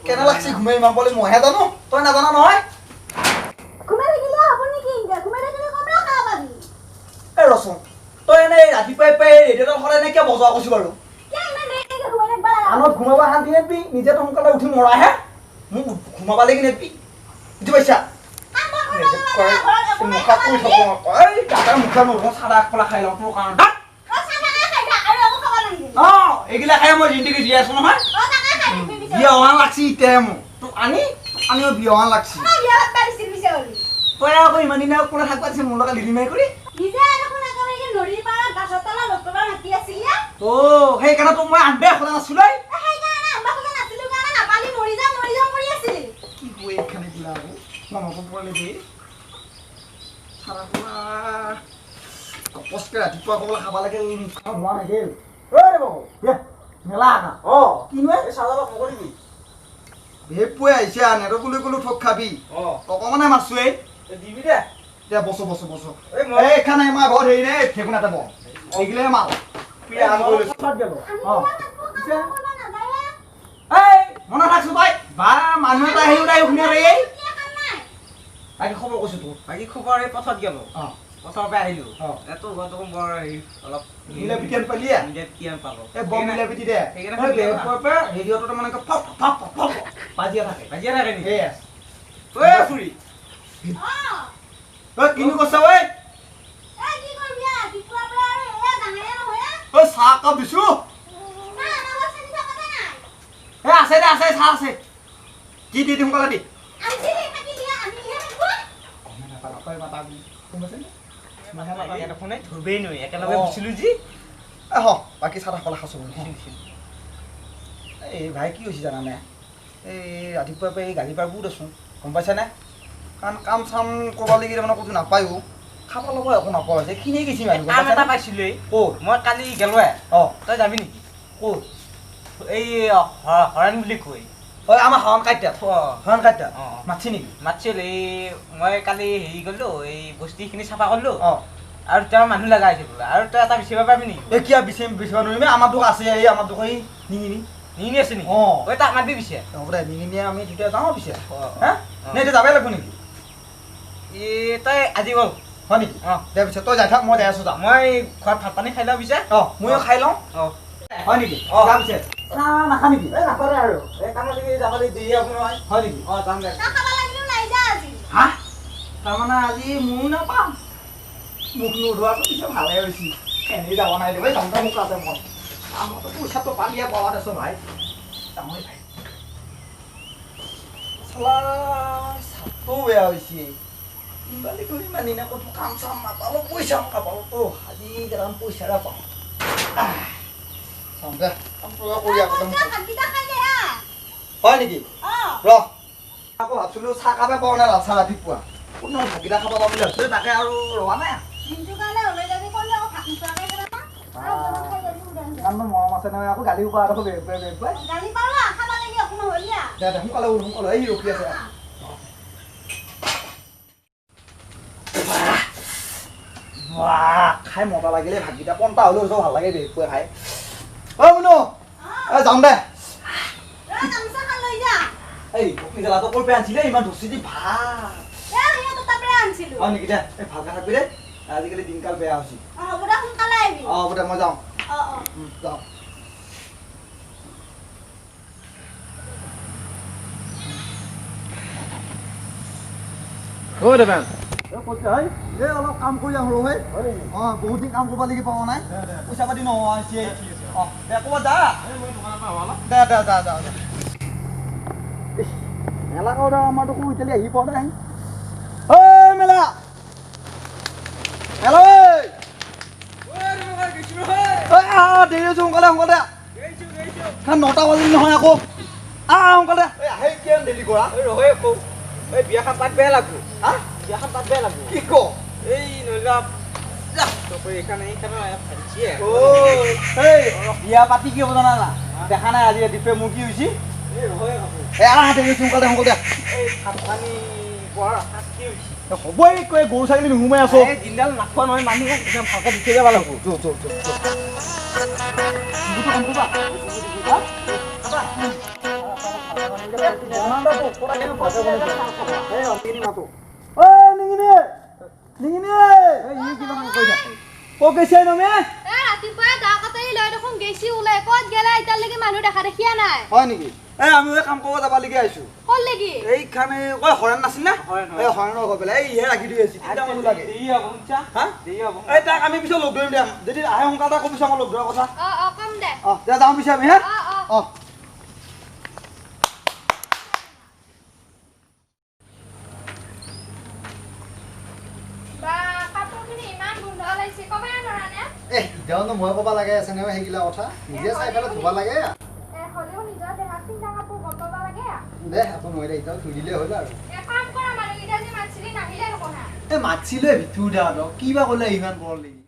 কেনে লাগছে ঘুমাই ইমান বলে মহে জানো তই নাজানা নহয় ঘুমাই থাকিলে হ'ব নেকি ইন্দা ঘুমাই থাকিলে কমলা খাব পাবি এই ৰচোন তই এনে ৰাতিপুৱাই পাই ৰেডিঅ'ৰ সদায় এনে কিয় বজোৱা কৈছো বাৰু কিয় ইমান দেৰিলৈকে ঘুমাই থাকিবা আনত ঘুমাবা শান্তি নেপি নিজে তো সোনকালে উঠি মৰাহে মোক ঘুমাবা লাগি নেপি বুজি পাইছা মুখা কৰি থাকো এই দাদাৰ মুখা নৰম চাদা কলা খাই লওঁ তোৰ কাৰণে এইগিলা খাই মই জিন্দগী জীয়াই আছো নহয় বিয়া হোৱা লাগছি এতিয়া মোক তোক আনিও বিয়া হোৱা লাগছি তই আকৌ ইমান দিনা কোনে থাকবা দিছে মোৰ লগত লিলিমাই কৰি সেইকাৰণে তোক মই আনবে খোলা নাছিলো কি কৈ এইখানে দিলা আকৌ মনত পৰিলে দেই চাৰা খোলা কপচকে ৰাতিপুৱা ক'বলৈ খাব লাগে হোৱা নাই দেই মেলা কিনো চাদা কৰিবি পুৱাই আহিছে নেৰো বুলি ক'লো ঠগ খাবি অকমানে মাছো দিবি দে দে বছো এইখানে আমাৰ ঘৰত হেৰি নে ঠেকুনা এটা এইগিলে মাল মনত ৰাখছো তই বা মানুহ এটা আহি ওলাই শুনে ৰে বাকী খবৰ কৈছো তোৰ বাকী খবৰ এই পথত গেলো পথৰ পৰা আহিলো এতো ঘৰটো বৰ অলপ মিলা পিটিয়ান পালিয়া কিয়ান পালো এই বম মিলা পিটি দে ৰেডিঅ'টো মানে ফপ বাজিয়া থাকে নি ঐ ফুৰি ঐ কিনো কৈছা ঐ ঐ চাহ কাপ দিছো আছে দে আছে চাহ আছে কি দি দিম কলা দি ধুবেই নৈ একেলগে গুচিলো যি বাকী চাহ কলা খাইছো এই ভাই কি হৈছে জানানে এই ৰাতিপুৱা পৰা এই গাড়ী পাৰ বহুত আছো গম পাইছানে কাৰণ কাম চাম কৰিব লাগিলে মানে ক'তো নাপায়ো খাব ল'ব একো নাপাওঁ যে খিনিয়ে গেছি মানুহ কাম এটা পাইছিলো ক'ত মই কালি গেলোৱে তই যাবি নেকি ক'ত এই হৰাণ বুলি কৈ আমাৰ হৰণ কাইটা মাতছি নেকি মাতছিল এই মই কালি হেৰি কৰিলো এই বস্তিখিনি চাফা কৰিলো আৰু তেওঁৰ মানুহ লগা হৈছে বোলে আৰু তই এটা বিচাৰিব পাৰিবি নেকি এই কিয় বিচাৰিব নোৱাৰিম আমাৰ দোকান আছে এই আমাৰ দোকান নিঙিনি আছে নেকি ঐ তাক মাতিবি পিছে হ'ব দে নিঙিনিয়ে আমি দুটা যাওঁ পিছে হা নে এতিয়া যাবই লাগিব নেকি তই আজি গ'ল হয় নেকি দে পিছে তই যাই থাক মই যাই আছো যা মই ঘৰত ভাত পানী খাই লওঁ পিছে ময়ো খাই লওঁ হয় নেকি যা পিছে নাখা নেকি নাপাৰে আৰু এই কামত যাবলৈ দেৰি হ'ব নহয় হয় নেকি যাম দে হা তাৰমানে আজি ময়ো নাপাম মুখ নোধোৱাটো পিছে ভালে হৈছে এনেই যাব নাই দেই যাওঁতে মোক আছে মই আমাৰতো পইচাটো পালিয়ে পাৱাত আছো ভাই ডাঙৰ ভাই চালা চাপটো বেয়া হৈছে ইমালি কৰি ইমান দিনা ক'তো কাম চাম নাপালোঁ পইচা নাপালোঁ আজি কেইটামান পইচা পাওঁ চাম দে কামটো কৰি আকৌ হয় নেকি ৰ আকৌ ভাবছিলোঁ চাহ কাপে পাওঁ নাই লাল চাহ ৰাতিপুৱা কোনো ভাতকেইটা খাব পাম বুলি ভাবিছিলোঁ তাকে আৰু ৰোৱা নাই মৰম আছে নহয় আকৌ গালিও পৰা আকৌ বেগ দে সোনকালে সোনকালে এই ৰখি আছে খাই মজা লাগিলে ভাতকেইটা পন্তা হ'লেও চব ভাল লাগে বেগ খাই মুনু যাম দে এই গেলাটো কৰ পৰা আনিছিলে ইমান ধুচি দি ভাত হয় নেকি দে এই ভালকে থাকবি দে আজিকালি দিনকাল বেয়া হৈছে হ'ব দে মই যাওঁ যাওঁ অলপ কাম কৰি আহো হয় বহুত দিন কাম কৰিব লাগি পোৱা নাই পইচা পাতি নোহোৱা হৈছে দে ক'ৰবাত যা দে যা মেলা কৰোঁ আমাৰতো এতিয়ালৈ আহি পোৱা নাই ঐ মেলা হেল্ল' দেৰি হৈছে সোনকালে 9টা বাজিল নহয় আকৌ সোনকালে আহে কিয় দেৰি কৰা ৰহে আকৌ এই বিয়াখন তাত বেয়া লাগব বিয়াখন তাত বেয়া লাগব কি ক এই নৈলা বিয়া পাতি কি হ'ব জানা না দেখা নাই আজি ৰাতিপুৱাই মোৰ কি হৈছে সোনকালে এই ভাত পানী বৰ শাস্তি হৈছে হ'বই কৈ গৰু ছাগলী নুসুমাই আছো এই দিনডাল নাখোৱা নহয় মানুহ একদম ভালকৈ দি থৈ যাব লাগিব ৰাতিপুৱাই দা কটাৰী লৈ দেখোন গেছি ওলাই ক'ত গেলা এতিয়ালৈকে মানুহ দেখা দেখিয়া নাই হয় নেকি এই আমি কাম কৰিব যাব লাগি আহিছো ক'ত লাগি এইখানে কয় হৰণ নাছিল না এই হৰণৰ গৈ পেলাই এই ইহে ৰাখি দি আছে তিনিটা মানুহ লাগে দেৰি হ'ব শুনছা হা দেৰি হ'ব এই তাক আমি পিছত লগ ধৰিম দে যদি আহে সোনকালে কবি আমাৰ লগ ধৰাৰ কথা কম দে দে যাওঁ পিছে আমি হে দেওনো মই ক'ব লাগে আছে নহয় সেইগিলা কথা নিজে চাই পেলাই ধুব লাগে দে একো নহয় দে এতিয়া ধুই দিলে হ'ল আৰু এই মাতিছিলে ভিতৰু দে কিবা ক'লে ইমান বৰ লাগি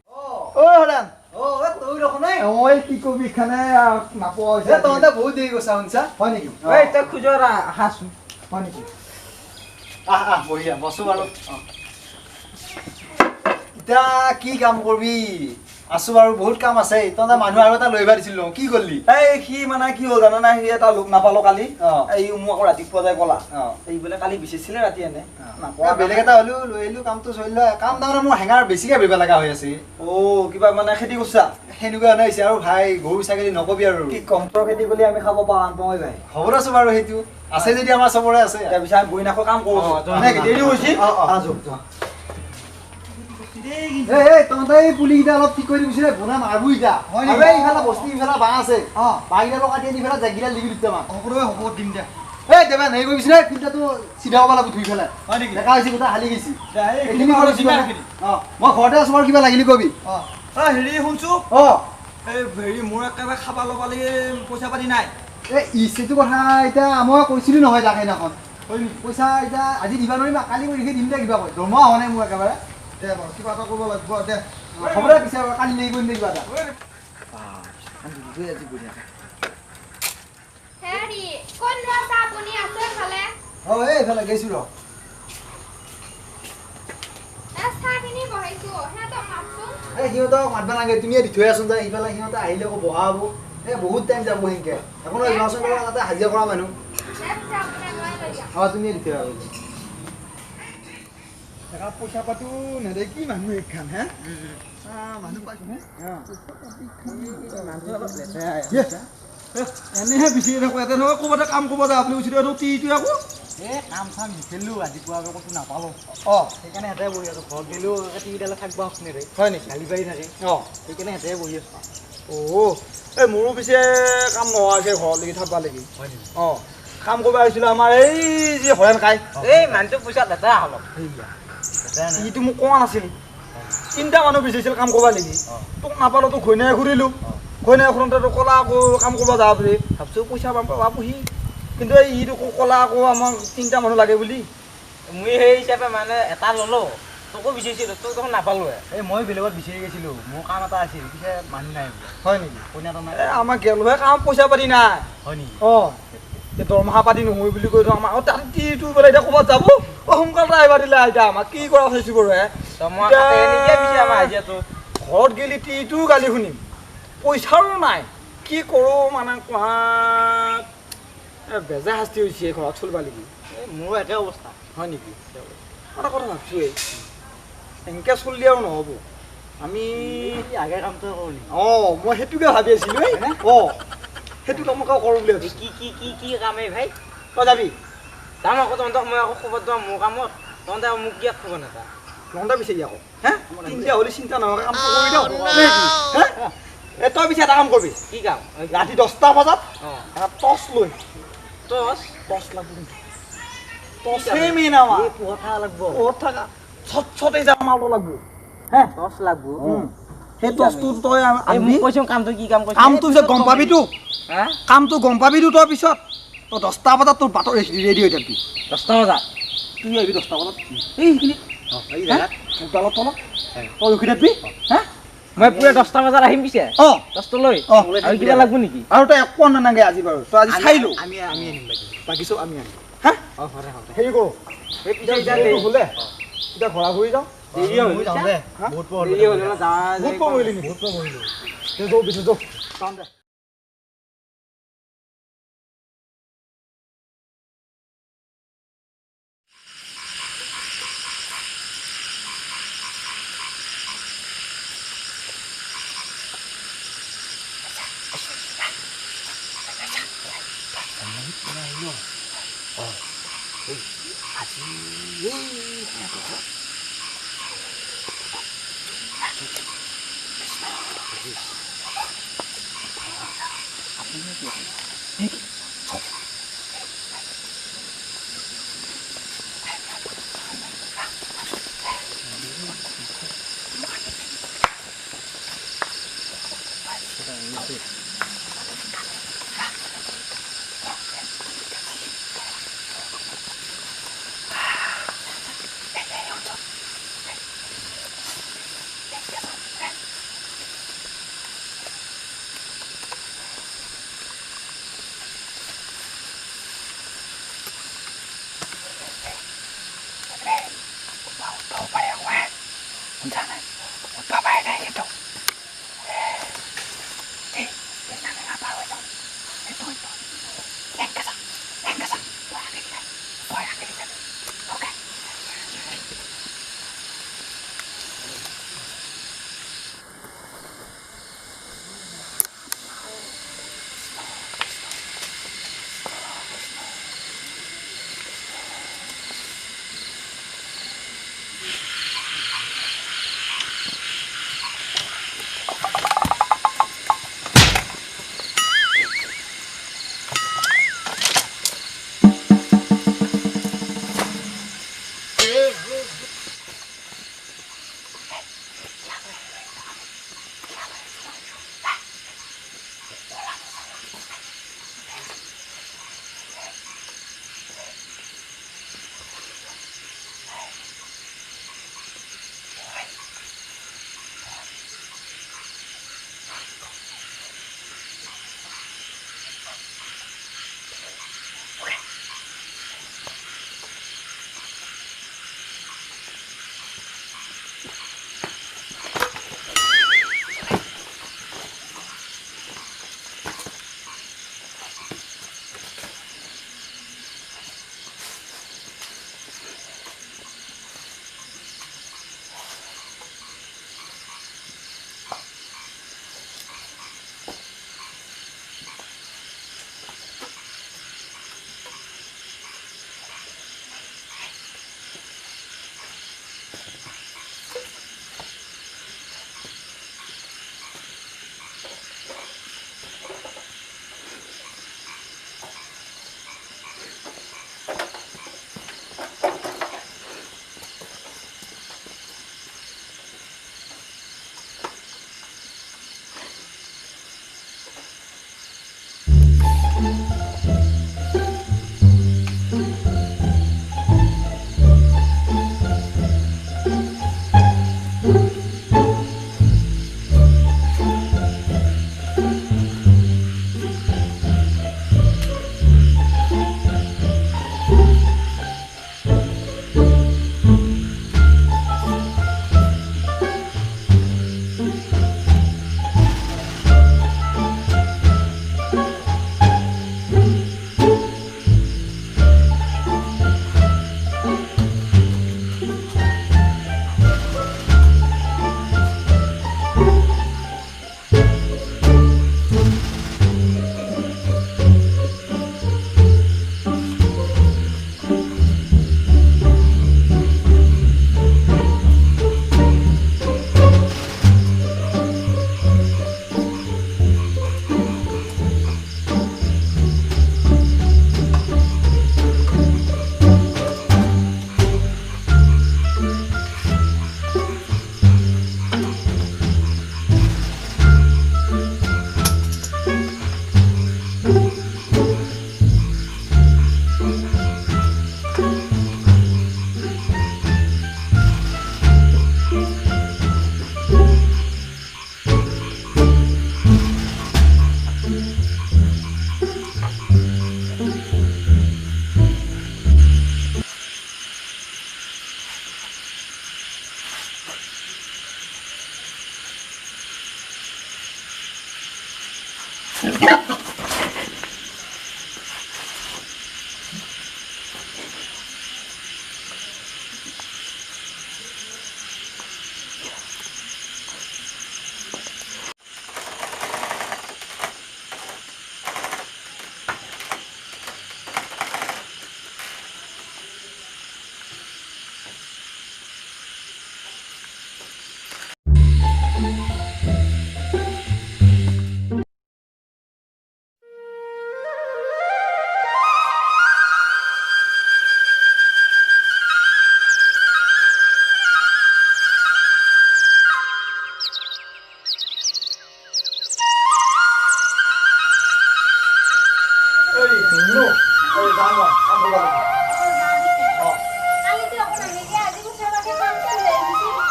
কি কবি খানে নাপোৱা হৈছে তহঁতে বহুত দেৰি কৈছা শুনছা হয় নেকি এই তই খোজৰ আহাচোন হয় নেকি বঢ়িয়া বছো বাৰু এতিয়া কি কাম কৰিবি আছো বাৰু বহুত কাম আছে তহঁতে মানুহ আৰু এটা লৈ আহিব দিছিলো কি কৰিলি এই সি মানে কি হ'ল জানা নাই সি এটা লগ নাপালো কালি এই মোক আকৌ ৰাতিপুৱা যাই ক'লা এই বোলে কালি বিচাৰিছিলে ৰাতি এনে বেলেগ এটা হ'লেও লৈ আহিলো কামটো চলিলে কাম তাৰমানে মোৰ হেঙাৰ বেছিকে ভাবিব লগা হৈ আছে কিবা মানে খেতি কৰিছা সেনেকুৱা এনে হৈছে আৰু ভাই গৰু ছাগলী নকবি আৰু কি কণ্টৰ খেতি কৰি আমি খাব পাওঁ আনপাওঁ ভাই খবৰ আছো বাৰু সেইটো আছে যদি আমাৰ চবৰে আছে তাৰপিছত আমি বহি নাখো কাম কৰোঁ দেৰি হৈছে তহঁতে এই পুলিকেইটা অলপ ঠিক কৰি দিছিলে ঘোনা মাৰবো এতিয়া ইফালে বস্তি ইফালে বাঁহ আছে বাঁহকেইটা কাটি আনি ইফালে জেগকেইটা লিখি দিছে আমাক হ'ব দিম দে এই দেবা হেৰি কৰিছিলে ফিল্টাৰটো চিধা হ'ব লাগিব ধুই পেলাই হয় নেকি দেখা হৈছে গোটেই হালি গৈছে মই ঘৰতে আছো বাৰু কিবা লাগিলি কবি হেৰি শুনছো এই হেৰি মোৰ একেবাৰে খাবা ল'ব লাগে পইচা পাতি নাই এই ইটো কথা এতিয়া মই কৈছিলো নহয় তাক সেইদিনাখন পইচা এতিয়া আজি দিবা নোৱাৰিম কালি কৰি দিম দে কিবা কয় দৰমহা হোৱা নাই মোৰ একেবাৰে দে বাৰু কিবা এটা কৰিব লাগিব দে হ'ব দে পিছে কালি লাগি কৰিম দে কিবা এটা এইফালে গৈছো ৰ সিহঁতক মাতবা নালাগে তুমিয়ে দি থৈ আছোন যায় সিফালে সিহঁতে আহিলে আকৌ বহা হ'ব বহুত টাইম যাব সেনেকে একো নহয় যোৱাচোন তাতে হাজিৰা কৰা মানুহ তুমিয়ে দি থৈ আহ পইচা পাতিও নেদে কি মানুহ এইখান হে মানুহ পাইছো এনেহে বিচাৰি থাকো ইয়াতে নহয় ক'ৰবাতে কাম কৰিব যায় আপুনি উচিত টিটো আকৌ কাম চাম বিচাৰিলো ৰাতিপুৱা ক'তো নাপালো সেইকাৰণে হেঁতে বহি আছো ঘৰত গ'লেও টিভিডালে থাকিব শুনে হয় নেকি গালি পাৰি থাকে সেইকাৰণে হেঁতে বহি আছো এই মোৰো পিছে কাম নোহোৱাকৈ ঘৰলৈকে থাকবা লাগি হয় নেকি কাম কৰিব আহিছিলোঁ আমাৰ এই যে হৰেণ খাই এই মানুহটো পইচা লেতেৰা অলপ ইটো মোক কোৱা নাছিল তিনিটা মানুহ বিচাৰিছিল কাম কৰিব লাগি তোক নাপালোঁ তোক ঘৈণীয়ে ঘূৰিলোঁ ঘৈণীয়ে ঘূৰোঁতে তোক ক'লা আকৌ কাম কৰিব যাব বুলি ভাবছোঁ পইচা পাম পাবা পুহি কিন্তু এই ইটো ক'লা আকৌ আমাক তিনিটা মানুহ লাগে বুলি মই সেই হিচাপে মানে এটা ল'লোঁ তোকো বিচাৰিছিলোঁ তোক দেখোন নাপালোঁৱে এই মই বেলেগত বিচাৰি গৈছিলোঁ মোৰ কাম এটা আছিল পিছে মানুহ নাই হয় নেকি কইনাটো নাই আমাৰ গেলোহে কাম পইচা পাতি নাই হয় নেকি দৰমহা পাতি নহয় বুলি কৈ আমাক তাত টিটো বোলে এতিয়া ক'ৰবাত যাব সোনকালে আহিব দিলে এতিয়া আমাক কি কৰা হৈছোঁ বাৰু ঘৰত গেলি টিটো গালি শুনিম পইচাৰো নাই কি কৰোঁ মানে কোৱা বেজা শাস্তি হৈছে ঘৰত চলিব লাগি মোৰ একে অৱস্থা হয় নেকি এটা কথা ভাবছোঁ এনেকৈ চলি আৰু নহ'ব আমি আগে কামটো কৰোঁ নেকি মই সেইটোকে ভাবি আছিলোঁ সেইটো কামকে কৰোঁ বুলি ভাবিছোঁ কি কাম এই ভাই তই যাবি যাম আকৌ তহঁতক মই আকৌ খবৰ দিওঁ মোৰ কামত তহঁতে মোক কিয় খবৰ নাপা লণ্ডা বিচাৰি আকৌ তিনিটা হ'লে চিন্তা নহয় কামটো কৰি দিওঁ তই পিছে এটা কাম কৰিবি কি কাম ৰাতি 10টা বজাত এটা টৰ্চ লৈ টৰ্চ লাগব টৰ্চেই মেইন আমাৰ পোহৰ থকা লাগব পোহৰ থকা চটচটে যাম মাৰিব লাগব টৰ্চ লাগব সেই টৰ্চটো তই মোক কৈছোঁ কামটো কি কাম কৈছোঁ কামটো পিছত গম পাবিতো কামটো গম পাবিতো তই পিছত তই 10টা বজাত তোৰ বাটত ৰেডি হৈ থাকিবি 10টা বজাত তুই আহিবি 10টা বজাত এইখিনিত তলত তলত তই ৰখি থাকিবি মই পুৰা 10টা বজাত আহিম পিছে 10টা লৈ আৰু কিবা লাগব নেকি আৰু তই একো নালাগে আজি বাৰু তই আজি চাই ল আমি আনিম বাকী চব আমি আনিম হা ঘৰে ঘৰে হেৰি কৰোঁ এই পিছে এতিয়া হ'লে এতিয়া ঘৰা ঘূৰি যাওঁ দেৰি হ'ল মই যাওঁ দে হা? বহুত পৰ দেৰি হ'ল ন যাৱা বহুত পৰ কৰিলি নেকি বহুত পৰ কৰিলোঁ যাওঁ পিছে যাওঁ যাওঁ দে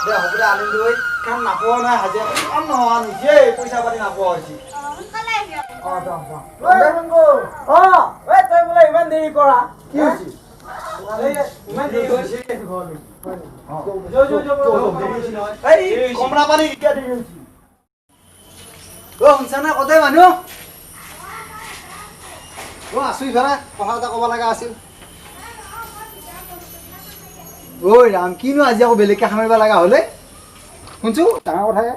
দে হ'ব দে আনিম দে কাম নাপোৱা নহয় হাজিৰা কাম নহয় নিজে পইচা পাতি নাপোৱা হৈছে সোনকালে আহিবা তই বোলে ইমান দেৰি কৰা কি হৈছে ইমান দেৰি হৈছে কমৰা পানী এতিয়া দেৰি হৈছে শুনছা না কতে মানুহ আছো ইফালে কথা এটা ক'ব লগা আছিল ঐ ৰাম কিনো আজি আকৌ বেলেগকে সামৰিব লগা হ'লে শুনছো ডাঙৰ কথাকে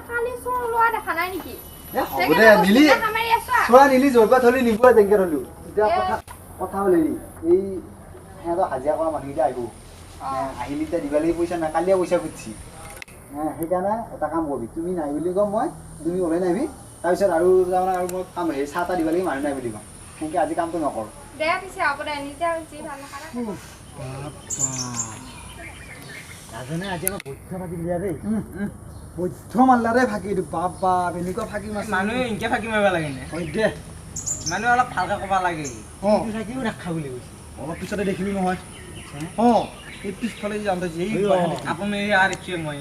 কালি চোৰ লোৱা দেখা নাই নেকি হ'ব দে নিলি চোৱা নিলি য'ৰ পৰা থলি নিবুৱা যেনেকে থলো এতিয়া কথা হ'ল হেৰি এই সিহঁতৰ হাজিৰা কৰা মানুহকেইটা আহিব আহিলে এতিয়া দিব লাগিব পইচা নাই কালিয়ে পইচা খুজিছি সেইকাৰণে এটা কাম কৰিবি তুমি নাই বুলি ক'ম মই তুমি ওলাই নাহিবি তাৰপিছত আৰু তাৰমানে আৰু মই কাম হেৰি চাহ তাহ দিব লাগিব মানুহ নাই বুলি ক'ম সেনেকৈ আজি কামটো নকৰোঁ দে পিছে হ'ব দে নিজে যি ভাল নাখায় ৰাজনে আজি আমাক বৈধ্য ফাঁকি দিয়া দেই বৈধ্য মাল্লা দে ফাঁকি দিওঁ বাপ বাপ এনেকুৱা ফাঁকি মাছ মানুহে এনেকৈ ফাঁকি মাৰিব লাগে নে হয় দে মানুহে অলপ ভালকৈ ক'ব লাগে অঁ থাকিও নাখা বুলি কৈছে অলপ পিছতে দেখিলি নহয় এই পিছফালে যাম আপুনি আৰু দেখিছোঁ মই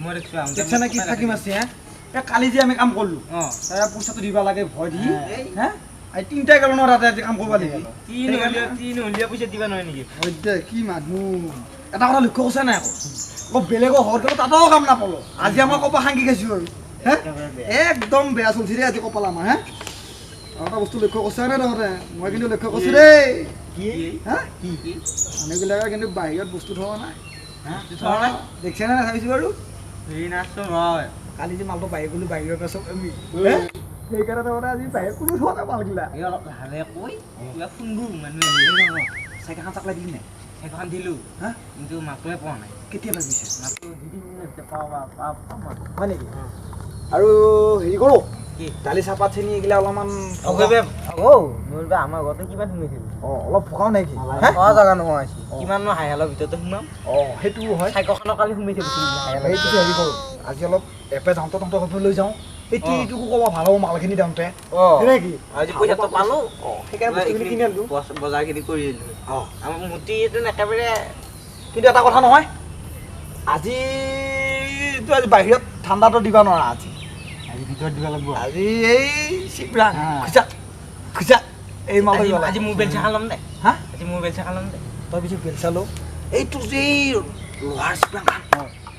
মই দেখিছোঁ দেখছা নে কি ফাঁকি মাছে এই কালি যে আমি কাম কৰিলোঁ পইচাটো দিব লাগে ভয় দি হে এই তিনিটাই গ'লো ন তাতে কাম কৰিব লাগিব তিনি হলীয়া পইচা দিবা নহয় নেকি হয় দে কি মানুহ এটা কথা লক্ষ্য কৰিছা নাই আকৌ বেলেগৰ ঘৰত গ'লো তাতেও কাম নাপালোঁ আজি আমাৰ কপা সাংগি খাইছোঁ আৰু হে একদম বেয়া চলিছে দেই আজি কপাল আমাৰ হে আৰু এটা বস্তু লক্ষ্য কৰিছা নে তহঁতে মই কিন্তু লক্ষ্য কৰিছোঁ দেই হা মানুহবিলাকে কিন্তু বাহিৰত বস্তু থোৱা নাই দেখিছে নে চাইছোঁ বাৰু হেৰি নাচো হয় কালি যে মালটো বাহিৰ গ'লো বাহিৰৰ পৰা চব আমি সেইকাৰণে তহঁতে আজি বাহিৰত কোনো থোৱা নাই মালগিলা এই অলপ লাহে কৈ কিবা শুনবো মানুহে চাইকেলখন চাকলাই দিলি নাই সেইখন দিলোঁ হা কিন্তু মাতোৱে পোৱা নাই কেতিয়া লাগিছে মাতো দুদিন পাওঁ হয় নেকি আৰু হেৰি কৰোঁ কি দালি চাহপাত চেনি এইগিলা অলপমান মোৰ আমাৰ ঘৰতে কিমান সোমাইছিল অলপ ভকাও নেকি খোৱা জেগা নোহোৱা হৈছে কিমাননো হাইহালৰ ভিতৰতে সোমাম সেইটোও হয় চাইকেলখনৰ কালি সোমাই থাকিছিল সেইটো হেৰি কৰোঁ আজি অলপ এপে যাওঁতে তহঁতৰ ঘৰত লৈ যাওঁ এইটোকো ক'ব ভাল হ'ব মালখিনি দামতে নেকি আজি পইচাটো পালোঁ সেইকাৰণে বস্তুখিনি কিনি আনিলোঁ বজাৰখিনি কৰি আহিলোঁ আমাৰ মুটিটো একেবাৰে কিন্তু এটা কথা নহয় আজিতো আজি বাহিৰত ঠাণ্ডাটো দিব নোৱাৰা আজি আজি ভিতৰত দিব লাগিব আজি এই চিপৰাং খুচা এই মাল আজি মোৰ বেলচা খালাম দে হা আজি মোৰ বেলচা খালাম দে তই পিছত বেল চালো এইটো যে লোহাৰ চিপৰাং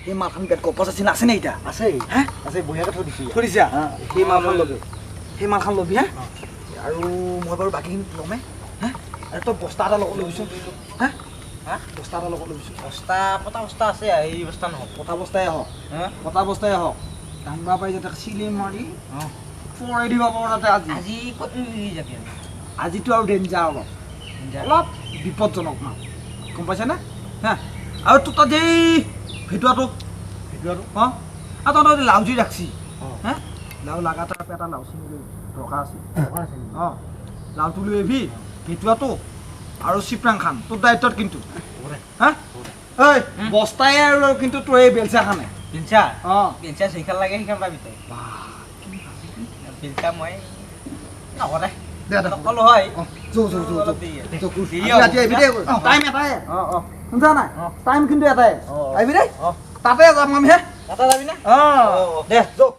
এই মালখন বেট গপচ আছিল আছে নে এতিয়া আছে হা আছে বঢ়িয়াকৈ থৈ দিছোঁ থৈ দিছা সেই মালখন ল'বি সেই মালখন ল'বি হা আৰু মই বাৰু বাকীখিনি ল'মে হা আৰু তই বস্তা এটা লগত ল'বিচোন হা হা বস্তা এটা লগত ল'বিচোন বস্তা পটা বস্তা আছে এই বস্তা নহ'ব পটা বস্তাই হওক হা পটা বস্তাই হওক ডাঙৰ পাই যাতে চিলি মাৰি পৰাই দিব পাৰোঁ তাতে আজি আজি ক'ত যাবি আমি আজিতো আৰু ডেঞ্জাৰ অলপ বিপদজনক মাল গম পাইছানে হা আৰু তোৰ তাত এই ভেটুৱাটো অঁ আৰু তহঁতৰ লাও জুই ৰাখছি হা লাও লাগাতাৰ এটা লাও চিনি দৰকাৰ আছে অঁ লাওটো লৈ আহিবি ভেটুৱাটো আৰু চিপৰাং খান তোৰ দায়িত্বত কিন্তু হা ঐ বস্তাই আৰু কিন্তু তোৰ এই বেলচা খানে বেলচা অঁ বেলচা সেইখন লাগে সেইখন পাবি তই বেলচা মই নকৰে দে দে সকলো হয় টাইম এটাই শুনছা নাই টাইম কিন্তু এটাই আহিবি দেই তাতে যাম আমি হে তাতে যাবি না অঁ দে যাওক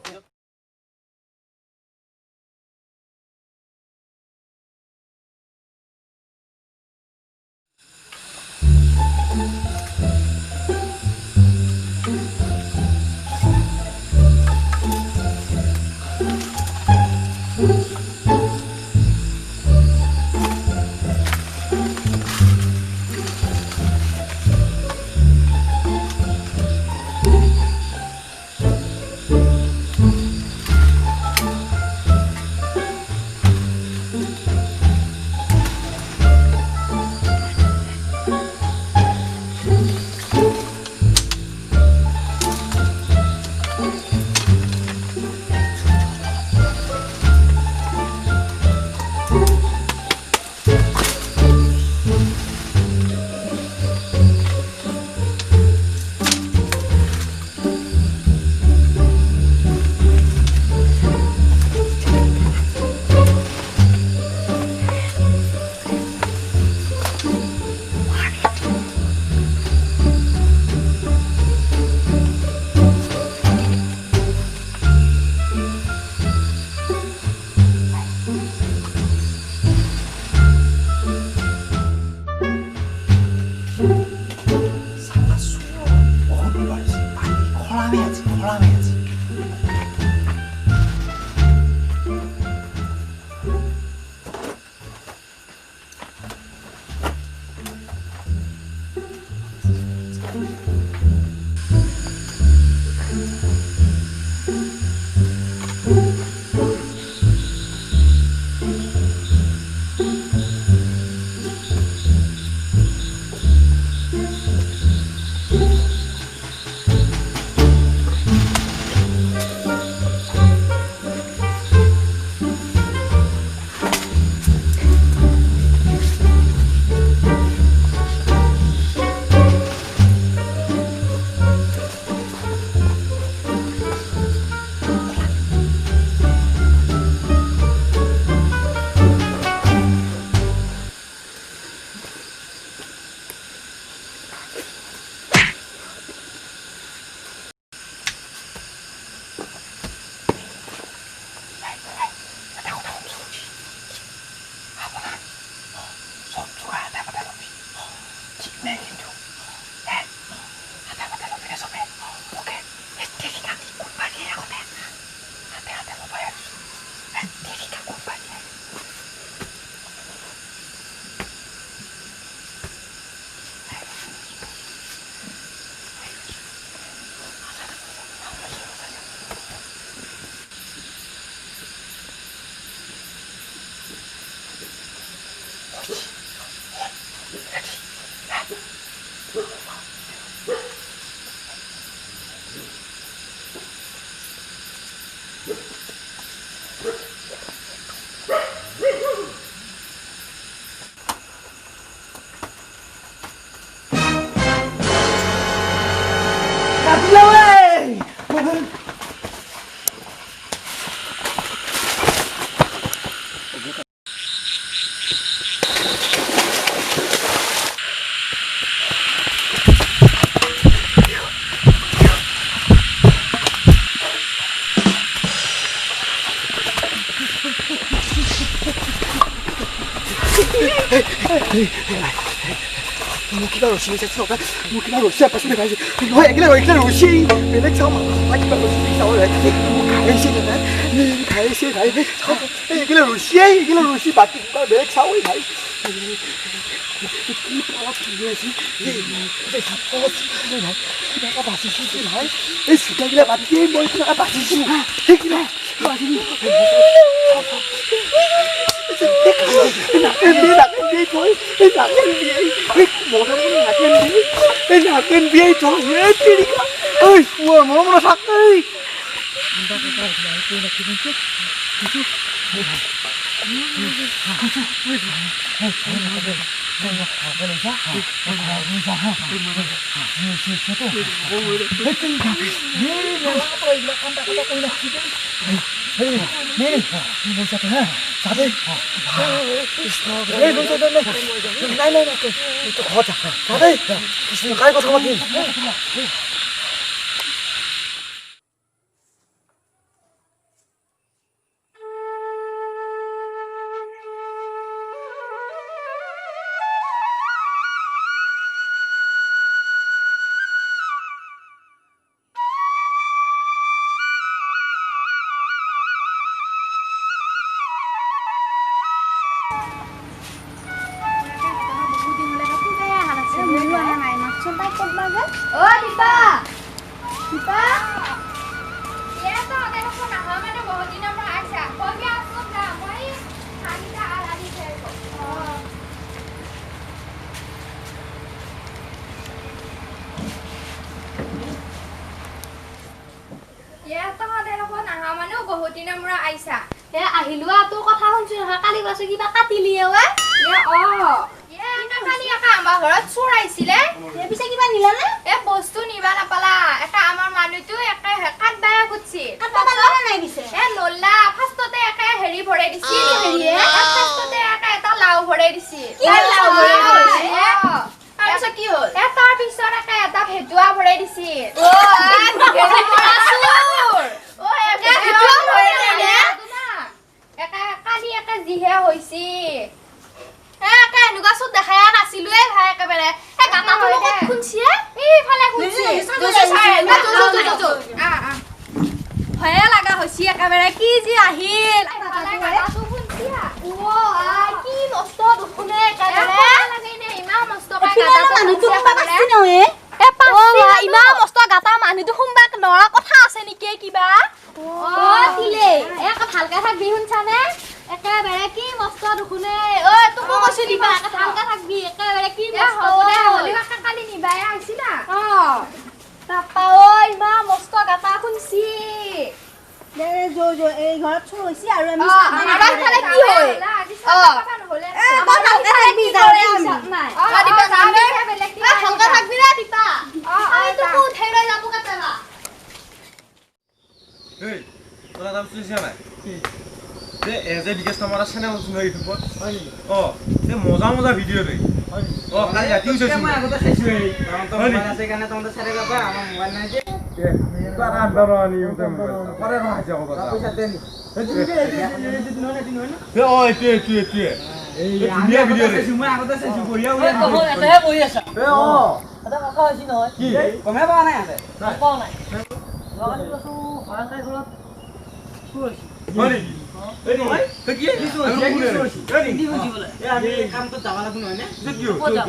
Mau kita Roshi saya tahu kan? Mau kita Roshi apa sih guys? Wah, kita Roshi, belak sama. Lagi baru Roshi tahu lagi. Kayak kita Roshi baki bukan belak sawo guys. Ini pala punya sih. Ini support guys. Kita apa sih sih guys? Sudah gila mati boy itu apa sih sih? Gila. বহুত দিনৰ পৰা আইছা এ আহিলোৱা তোৰ কথা শুনছো নহয় কালি বাসু কিবা কাটিলি এ কালি একা আমাৰ ঘৰত চোৰ আহিছিলে এ পিছে কিবা নিলা নে এ বস্তু নিবা নাপালা একা আমাৰ মানুহটো একা কাট বায়া খুচি কাটবা লাগা নাই দিছে এ লল্লা ফাষ্টতে একা হেৰি ভৰাই দিছি হেৰি ফাষ্টতে একা এটা লাও ভৰাই দিছি কি লাও ভৰাই দিছি তাৰপিছত কি হ'ল এ তাৰ পিছত একা এটা ভেটুৱা ভৰাই দিছি জিহে হইছি একা এনুকা সুদ দেখায়া নাছিলুৱে ভাই একেবাৰে এ গাটাটো লগত খুনছিয়ে এইফালে খুনছি ভয়া লাগা হইছি একেবাৰে কি জি আহিল গাটাটো খুনছিয়া ও আই কি নষ্ট দুখনে একেবাৰে লাগে নে ইমান নষ্ট কাই গাটাটো মানুহ তো পাছি নহে এ পাছি এই ঘৰত চুৰ হৈছে আৰু আমি আমাৰ ফালে কি হয় আজি চাবা নহলে আমাৰ ভালকে থাকবি যাওঁতে হিচাপ নাই দিবা যাবে বেলেগ দিবা ভালকে থাকবি ৰে দিপা আমি তো কো উঠাই লৈ যাব কাটাবা এই তোৰা দাম শুনিছ নাই যে এজে বিকাশ নামৰ চেনেল আছে নহয় ইউটিউবত হয় নেকি যে মজা মজা ভিডিঅ' দেই হয় নেকি কালি ৰাতিও চাইছো মই আগতে চাইছো এই কাৰণ তো হয় নেকি? মোবাইল আছে কাৰণে তহঁতে চাই যাবা আমাৰ মোবাইল নাই যে তার আন্দার আনি উঠে পরে রাখছে কথা পইচা দে নি ও এটুয়ে এই ধুনীয়া ভিডিঅ' দেই মই আগতে চাইছো বঢ়িয়া বঢ়িয়া এটাহে বহি আছা এ অ এটা কথা হৈছে নহয় কি কমে পোৱা নাই ইয়াতে পোৱা নাই লগালি কৈছো হৰাকাই ঘৰত চুৰ হৈছে হয় নেকি এই নহয় তো কি কি চুৰ হৈছে? কি চুৰ হৈছে? এই নেকি দি বুজি বোলে এ আমি কামটো যাব লাগব নহয় নে যে কি ক'ত যাম?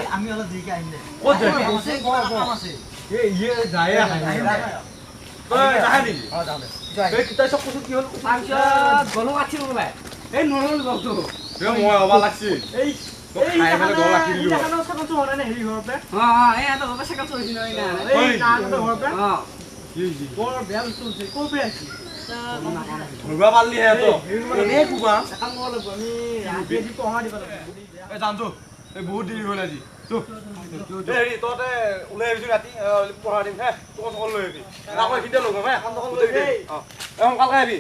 আমি অলপ দেৰিকে আহিম দে ক'ত যাবি কাম আছে এই ইয়ে যায় তই যাহে নেকি অ যাওঁ দে এই কিতাই চব কৈছো কি হ'ল তাৰপিছত গলো কাটিব ওলাই এই নৰল গলটো এই মই হবা লাগছি এই খাই পেলাই গল ৰাখি দিলো হেৰি ঘৰতে অ এই এটা বাবা চাইকেল চলিছিল নহয় না হয় এই নেকি? তাৰ ঘৰতে অ কি বৰ বেয়া বস্তু হৈছে ক'ৰ পৰা আহিছে ঘুৰবা পাৰলি হে তো এনে কুবা কাম কৰিব লাগিব আমি ৰাতি ৰাতি পঢ়া দিব লাগিব এই যাম তো এই বহুত দেৰি হ'ল আজি তো এই হেৰি তহঁতে ওলাই আহিছো ৰাতি পঢ়া দিম হে তোক সকলো লৈ আহিবি আকৌ এইখিনিতে লগ হ'ম হে অঁ সোনকালকে আহিবি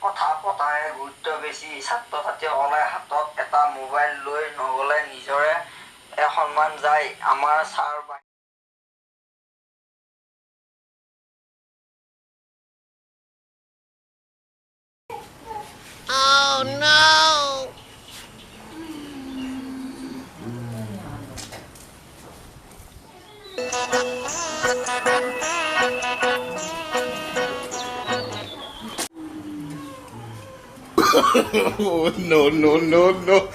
কথা পতাৰে গুৰুত্ব বেছি ছাত্ৰ ছাত্ৰীসকলে হাতত এটা মোবাইল লৈ নগলে নিজৰে সন্মান যায় আমাৰ sir Oh, no, no, no, no.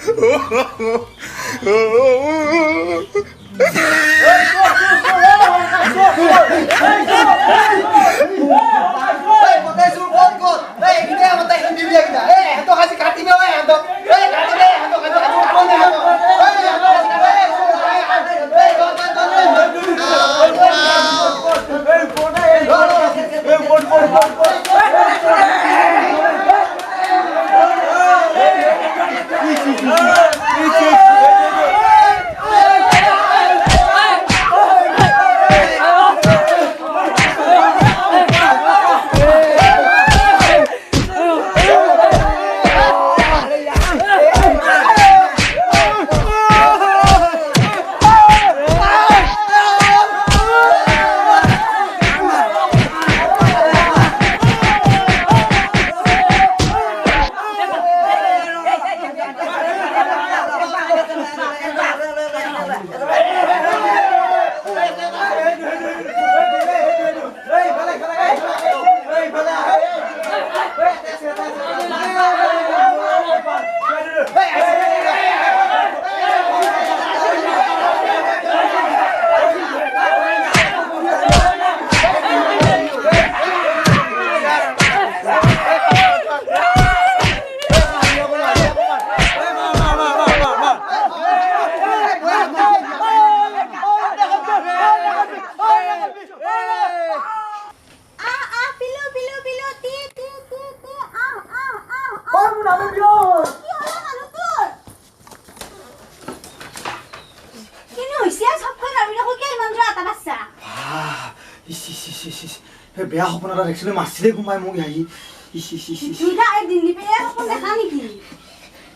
সেই বেয়া সপোন এটা দেখিছিলো মাছিলে ঘুমাই মোক আহি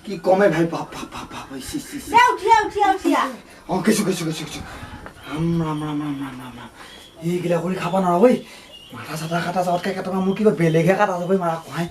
কি কমে ভাই বাপ বাপ বাপ বাপ অঁ কিছু ৰাম ৰাম ৰাম ৰাম ৰাম ৰাম ৰাম এইগিলা কৰি খাব নোৱাৰা ঐ মাথা চাথা কাটা যাওঁতকৈ কেইটামান মোৰ কিবা বেলেগহে কাটা যাব মাৰা কহাই